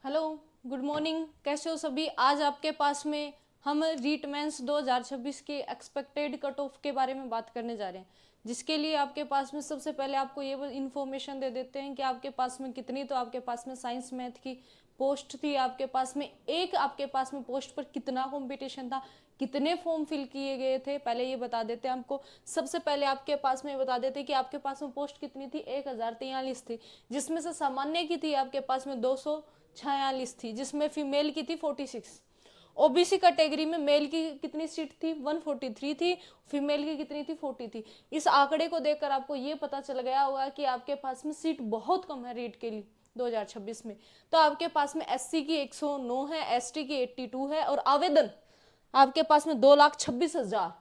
Hello, good morning. कैसे हो सभी? आज आपके पास में हम रीट मेंस 2026 के एक्सपेक्टेड कट ऑफ के बारे में बात करने जा रहे हैं, जिसके लिए आपके पास में सबसे पहले आपको ये इन्फॉर्मेशन दे देते हैं कि आपके पास में कितनी, तो आपके पास में साइंस मैथ की पोस्ट थी, आपके पास में आपके पास में पोस्ट पर कितना कंपटीशन था, कितने फॉर्म फिल किए गए थे, पहले ये बता देते हैं आपको। सबसे पहले आपके पास में बता देते हैं कि आपके पास में पोस्ट कितनी थी, 1043 थी, जिसमें से सामान्य की थी आपके पास में 246 थी, जिसमें फीमेल की थी 46। ओबीसी कैटेगरी में मेल की कितनी सीट थी, 143 थी, फीमेल की कितनी थी, 40 थी। इस आंकड़े को देखकर आपको ये पता चल गया होगा कि आपके पास में सीट बहुत कम है रीट के लिए 2026 में। तो आपके पास में एससी की 109 है, एसटी की 82 है, और आवेदन आपके पास में 2,26,000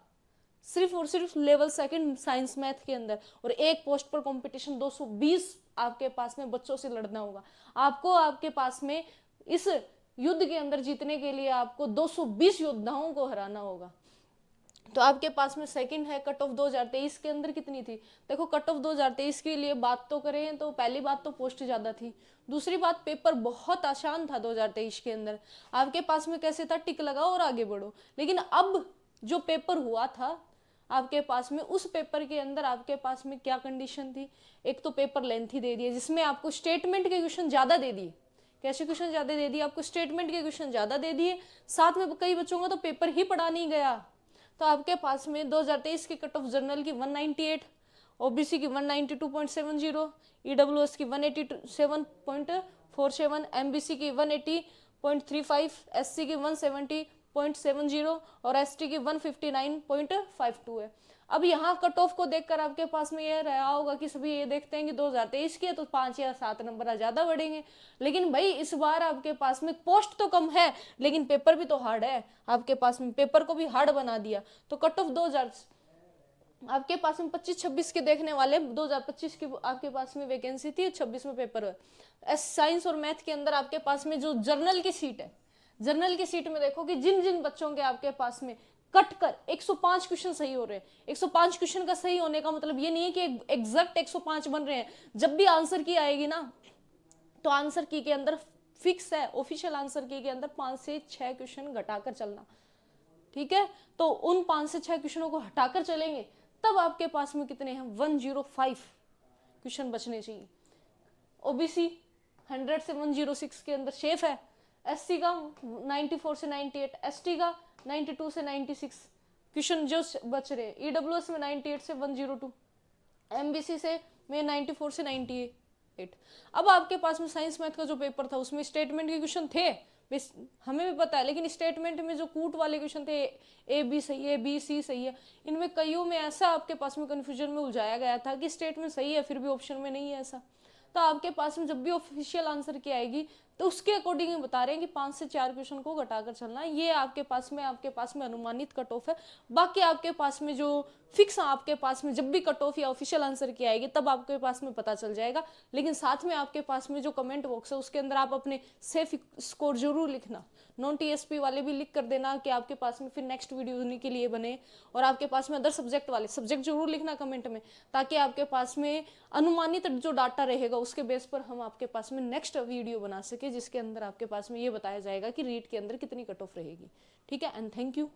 सिर्फ और सिर्फ लेवल सेकंड साइंस मैथ के अंदर, और एक पोस्ट पर कंपटीशन 220 आपके पास में बच्चों से लड़ना होगा। आपको आपके पास में इस युद्ध के अंदर जीतने के लिए आपको 220 योद्धाओं को हराना होगा। तो आपके पास में सेकंड है कट ऑफ 2023 के अंदर कितनी थी। देखो, कट ऑफ 2023 के लिए बात तो करें तो पहली बात तो पोस्ट ज्यादा थी, दूसरी बात पेपर बहुत आसान था 2023 के अंदर। आपके पास में कैसे था, टिक लगाओ और आगे बढ़ो। लेकिन अब जो पेपर हुआ था आपके पास में, उस पेपर के अंदर आपके पास में क्या कंडीशन थी। एक तो पेपर लेंथी दे दिए, जिसमें आपको स्टेटमेंट के क्वेश्चन ज्यादा दे दिए। कैसे क्वेश्चन ज्यादा दे दिए आपको, स्टेटमेंट के क्वेश्चन ज्यादा दे दिए, साथ में कई बच्चों का तो पेपर ही पढ़ा नहीं गया। तो आपके पास में 2023 की कट ऑफ जनरल की 198, ओबीसी की 192.70, ईडब्ल्यूएस की 187.47, एमबीसी की 180.35, एससी की 170.70 और एसटी की 159.52 है। अब यहाँ कट ऑफ को देखकर आपके पास में ये रहा होगा कि सभी ये देखते हैं कि 2023 की है तो 5 या 7 नंबर ज्यादा बढ़ेंगे। लेकिन भाई इस बार आपके पास में पोस्ट तो कम है, लेकिन पेपर भी तो हार्ड है। आपके पास में पेपर को भी हार्ड बना दिया। तो कट ऑफ 2000 आपके पास में 25-26 के देखने वाले, 2025 की आपके पास में वैकेंसी थी, 26 में पेपर है। साइंस और मैथ के अंदर आपके पास में जो जर्नल की सीट है, जर्नल की सीट में देखो कि जिन जिन बच्चों के आपके पास में कट कर 105 क्वेश्चन सही हो रहे हैं। 105 क्वेश्चन का सही होने का मतलब ये नहीं है कि एग्जैक्ट 105 बन रहे हैं। जब भी आंसर की आएगी ना, तो आंसर की के अंदर फिक्स है, ऑफिशियल आंसर की के अंदर 5 से 6 क्वेश्चन घटाकर चलना। ठीक है, तो उन 5 से 6 क्वेश्चनों को हटाकर चलेंगे, तब आपके पास में कितने हैं, 105 क्वेश्चन बचने चाहिए। ओबीसी 100 से 106 के अंदर शेफ है, एससी का 94 से 98, एसटी का 92 से 96 क्वेश्चन जो बच रहे हैं, ईडब्ल्यूएस में 98 से 102, एमबीसी से में 94 से 98। अब आपके पास में साइंस मैथ का जो पेपर था उसमें स्टेटमेंट के क्वेश्चन थे, हमें भी पता है, लेकिन स्टेटमेंट में जो कूट वाले क्वेश्चन थे, ए बी सही है, बी सी सही है, इनमें कईयों में ऐसा आपके पास में कंफ्यूजन में उलझाया गया था कि स्टेटमेंट सही है फिर भी ऑप्शन में नहीं है ऐसा। तो आपके पास में जब भी ऑफिशियल आंसर की आएगी तो उसके अकॉर्डिंग बता रहे हैं कि 5 से 4 क्वेश्चन को घटाकर चलना है। ये आपके पास में अनुमानित कट ऑफ है। बाकी आपके पास में जो फिक्स आपके पास में जब भी कट ऑफ या ऑफिशियल आंसर की आएगी तब आपके पास में पता चल जाएगा। लेकिन साथ में आपके पास में जो कमेंट बॉक्स है उसके अंदर आप अपने सेफ स्कोर जरूर लिखना। नॉन टीएसपी वाले भी लिख कर देना कि आपके पास में फिर नेक्स्ट वीडियो उन्हीं के लिए बने। और आपके पास में अदर सब्जेक्ट वाले सब्जेक्ट जरूर लिखना कमेंट में, ताकि आपके पास में अनुमानित जो डाटा रहेगा उसके बेस पर हम आपके पास में नेक्स्ट वीडियो बना सके, जिसके अंदर आपके पास में ये बताया जाएगा कि रीट के अंदर कितनी कट ऑफ रहेगी। ठीक है, एंड थैंक यू।